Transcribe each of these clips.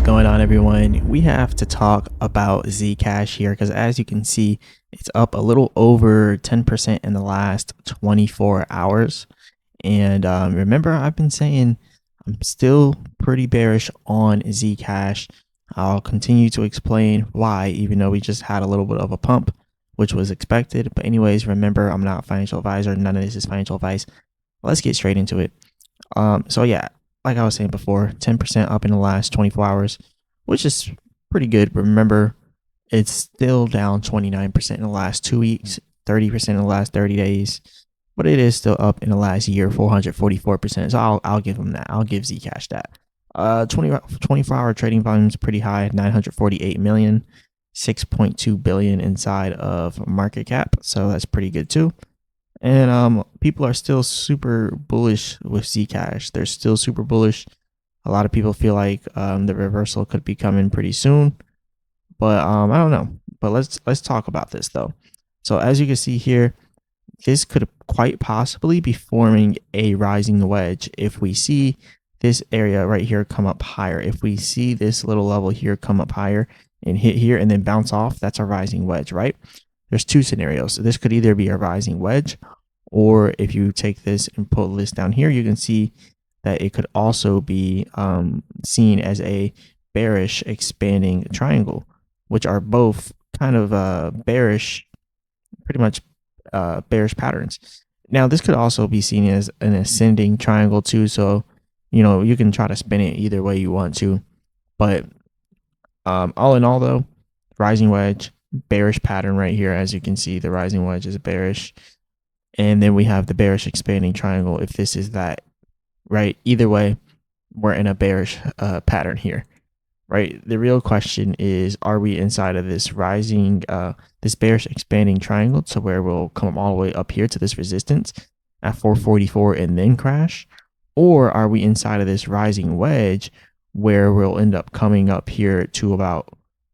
going on, everyone? We have to talk about ZCASH here because, as you can see, it's up a little over 10% in the last 24 hours. And remember, I've been saying I'm still pretty bearish on ZCASH. I'll continue to explain why, even though we just had a little bit of a pump, which was expected. But anyways, remember, I'm not a financial advisor. None of this is financial advice. Let's get straight into it. So yeah, like I was saying before, 10% up in the last 24 hours, which is pretty good. But remember, it's still down 29% in the last 2 weeks, 30% in the last 30 days, but it is still up in the last year, 444%. So I'll give them that. I'll give ZCASH that. 24-hour trading volume is pretty high, 948 million, 6.2 billion inside of market cap. So that's pretty good too. And people are still super bullish with ZCASH. They're still super bullish. A lot of people feel like the reversal could be coming pretty soon, but I don't know. But let's talk about this though. So as you can see here, this could quite possibly be forming a rising wedge if we see this area right here come up higher. If we see this little level here come up higher and hit here and then bounce off, that's a rising wedge, right? There's two scenarios. So this could either be a rising wedge, or if you take this and pull this down here, you can see that it could also be seen as a bearish expanding triangle, which are both kind of bearish, pretty much bearish patterns. Now, this could also be seen as an ascending triangle too. So, you know, you can try to spin it either way you want to. But all in all, though, rising wedge, bearish pattern right here. As you can see, the rising wedge is bearish. And then we have the bearish expanding triangle. If this is that, right? Either way, we're in a bearish pattern here, right? The real question is, are we inside of this rising, this bearish expanding triangle to where we'll come all the way up here to this resistance at 444 and then crash? Or are we inside of this rising wedge where we'll end up coming up here to about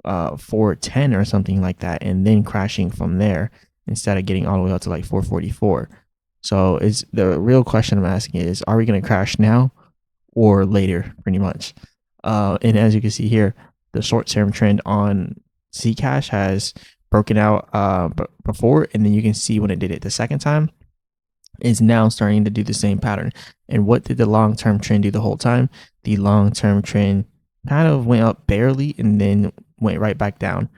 410 or something like that and then crashing from there, instead of getting all the way up to like 444. So it's the real question I'm asking is, are we going to crash now or later, pretty much? And as you can see here, the short-term trend on ZCASH has broken out before, and then you can see when it did it the second time, is now starting to do the same pattern. And what did the long-term trend do the whole time? The long-term trend kind of went up barely and then went right back down.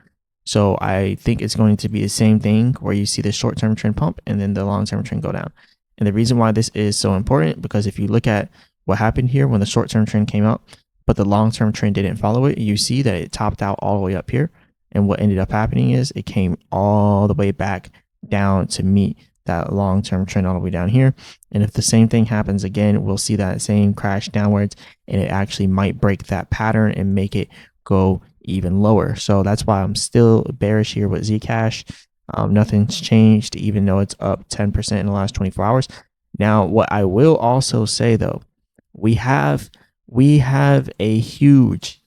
So I think it's going to be the same thing where you see the short-term trend pump and then the long-term trend go down. And the reason why this is so important, because if you look at what happened here when the short-term trend came out, but the long-term trend didn't follow it, you see that it topped out all the way up here. And what ended up happening is it came all the way back down to meet that long-term trend all the way down here. And if the same thing happens again, we'll see that same crash downwards, and it actually might break that pattern and make it go even lower. So that's why I'm still bearish here with ZCASH. Nothing's changed, even though it's up 10% in the last 24 hours. Now, what I will also say though, we have a huge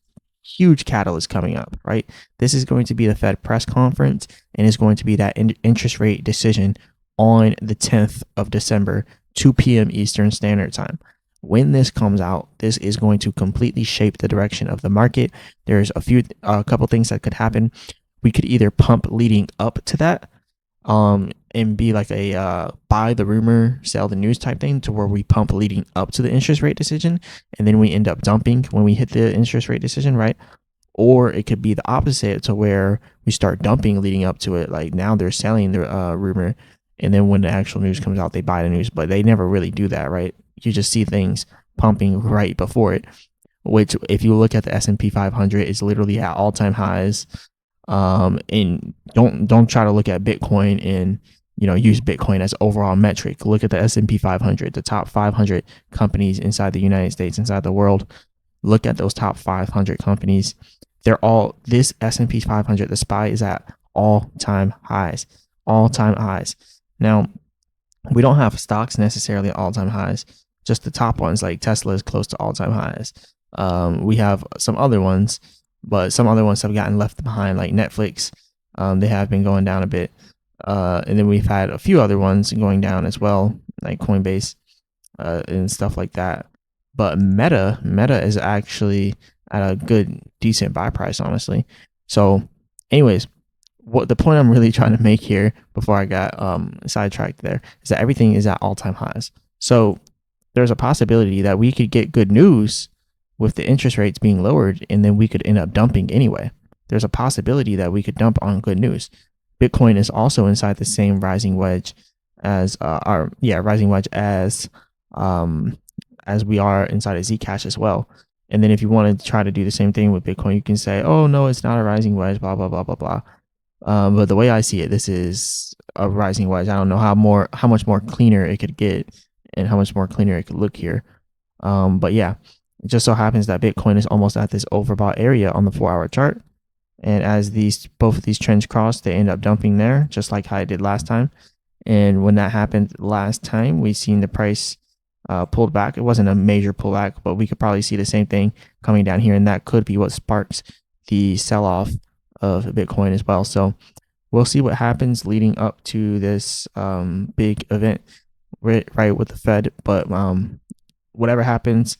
catalyst coming up, right? This is going to be the Fed press conference, and it's going to be that interest rate decision on the 10th of December, 2 p.m. Eastern Standard Time. When this comes out, this is going to completely shape the direction of the market. There's a couple things that could happen. We could either pump leading up to that, and be like a buy the rumor, sell the news type thing, to where we pump leading up to the interest rate decision, and then we end up dumping when we hit the interest rate decision, right? Or it could be the opposite, to where we start dumping leading up to it. Like now they're selling the rumor, and then when the actual news comes out, they buy the news, but they never really do that, right? You just see things pumping right before it, which if you look at the S&P 500, is literally at all-time highs. And don't try to look at Bitcoin and, you know, use Bitcoin as overall metric. Look at the S&P 500, the top 500 companies inside the United States, inside the world. Look at those top 500 companies. They're all, this S&P 500, the SPY is at all-time highs, all-time highs. Now, we don't have stocks necessarily at all-time highs, just the top ones, like Tesla is close to all-time highs. We have some other ones, but some other ones have gotten left behind, like Netflix. They have been going down a bit. And then we've had a few other ones going down as well, like Coinbase and stuff like that. But Meta is actually at a good, decent buy price, honestly. So, anyways, what the point I'm really trying to make here before I got sidetracked there is that everything is at all-time highs. So there's a possibility that we could get good news with the interest rates being lowered, and then we could end up dumping anyway. There's a possibility that we could dump on good news. Bitcoin is also inside the same rising wedge as rising wedge as we are inside of Zcash as well. And then if you want to try to do the same thing with Bitcoin, you can say, oh no, it's not a rising wedge, blah blah blah blah blah. But the way I see it, this is a rising wedge. I don't know how much more cleaner it could get and how much more cleaner it could look here. But yeah, it just so happens that Bitcoin is almost at this overbought area on the 4-hour chart. And as both of these trends cross, they end up dumping there, just like how I did last time. And when that happened last time, we seen the price pulled back. It wasn't a major pullback, but we could probably see the same thing coming down here, and that could be what sparks the sell-off of Bitcoin as well. So we'll see what happens leading up to this big event, right, with the Fed. But whatever happens,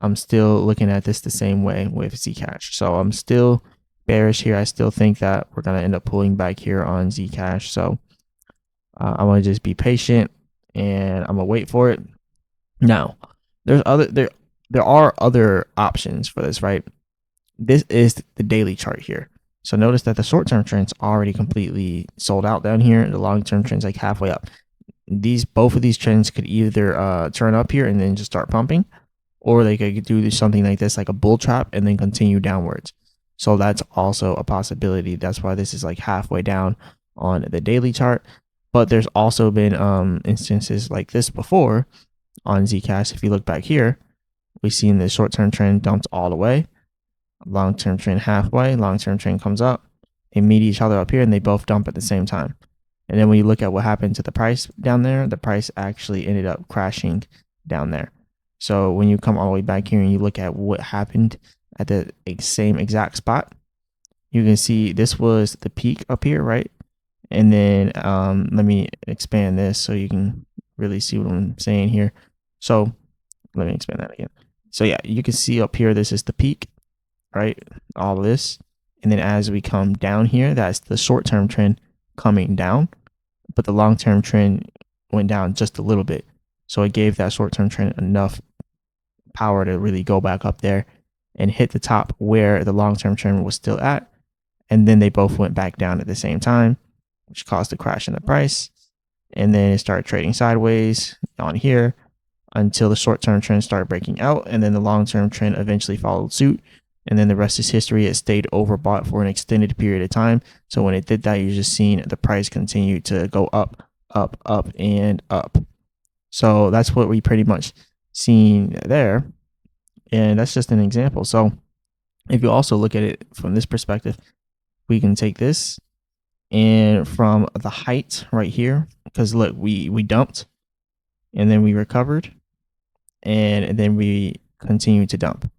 I'm still looking at this the same way with ZCASH. So I'm still bearish here. I still think that we're going to end up pulling back here on ZCASH. So I want to just be patient, and I'm going to wait for it. Now, there are other options for this, right? This is the daily chart here. So notice that the short-term trend's already completely sold out down here. The long-term trend's like halfway up. Both of these trends could either turn up here and then just start pumping, or they could do something like this, like a bull trap, and then continue downwards. So that's also a possibility. That's why this is like halfway down on the daily chart. But there's also been instances like this before on ZCASH. If you look back here, we've seen the short-term trend dumped all the way, long-term trend halfway, long-term trend comes up, they meet each other up here, and they both dump at the same time. And then when you look at what happened to the price down there, the price actually ended up crashing down there. So when you come all the way back here and you look at what happened at the same exact spot, you can see this was the peak up here, right? And then let me expand this so you can really see what I'm saying here. So let me expand that again. So yeah, you can see up here, this is the peak, right? All of this. And then as we come down here, that's the short-term trend coming down, but the long-term trend went down just a little bit. So it gave that short-term trend enough power to really go back up there and hit the top where the long-term trend was still at. And then they both went back down at the same time, which caused a crash in the price. And then it started trading sideways on here until the short-term trend started breaking out. And then the long-term trend eventually followed suit. And then the rest is history. It stayed overbought for an extended period of time. So when it did that, you're just seeing the price continue to go up, up, up, and up. So that's what we pretty much seen there. And that's just an example. So if you also look at it from this perspective, we can take this and from the height right here, because look, we dumped and then we recovered and then we continue to dump.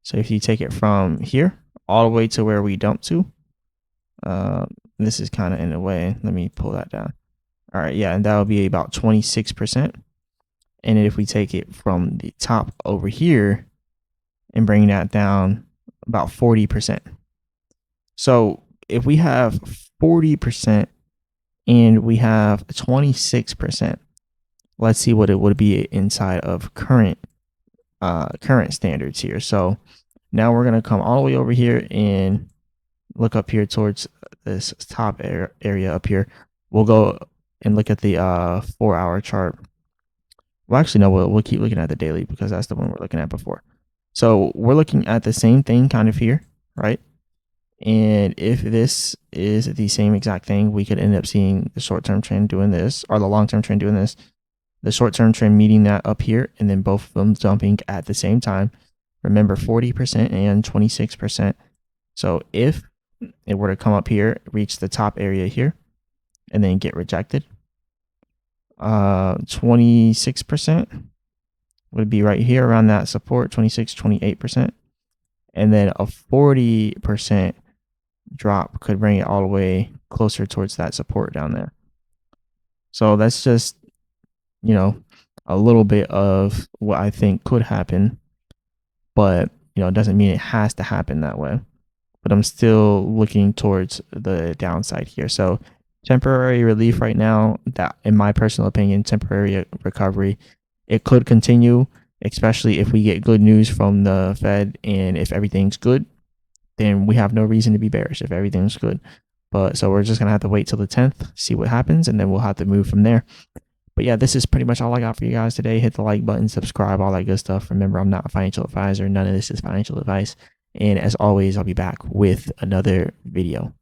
So if you take it from here all the way to where we dumped to, this is kind of in the way. Let me pull that down. All right, yeah, and that will be about 26%. And if we take it from the top over here and bring that down, about 40%. So if we have 40% and we have 26%, let's see what it would be inside of current standards here. So now we're going to come all the way over here and look up here towards this top area up here. We'll go and look at the 4-hour chart. Well, actually, no, we'll keep looking at the daily because that's the one we're looking at before. So we're looking at the same thing kind of here, right? And if this is the same exact thing, we could end up seeing the short-term trend doing this, or the long-term trend doing this, the short-term trend meeting that up here, and then both of them dumping at the same time. Remember, 40% and 26%. So if it were to come up here, reach the top area here, and then get rejected, 26% would be right here around that support, 26, 28%. And then a 40% drop could bring it all the way closer towards that support down there. So that's just, a little bit of what I think could happen. But it doesn't mean it has to happen that way. But I'm still looking towards the downside here. So temporary relief right now, that in my personal opinion, temporary recovery. It could continue, especially if we get good news from the Fed, and if everything's good, then we have no reason to be bearish if everything's good. But so we're just gonna have to wait till the 10th, see what happens, and then we'll have to move from there. But yeah, this is pretty much all I got for you guys today. Hit the like button, subscribe, all that good stuff. Remember, I'm not a financial advisor. None of this is financial advice. And as always, I'll be back with another video.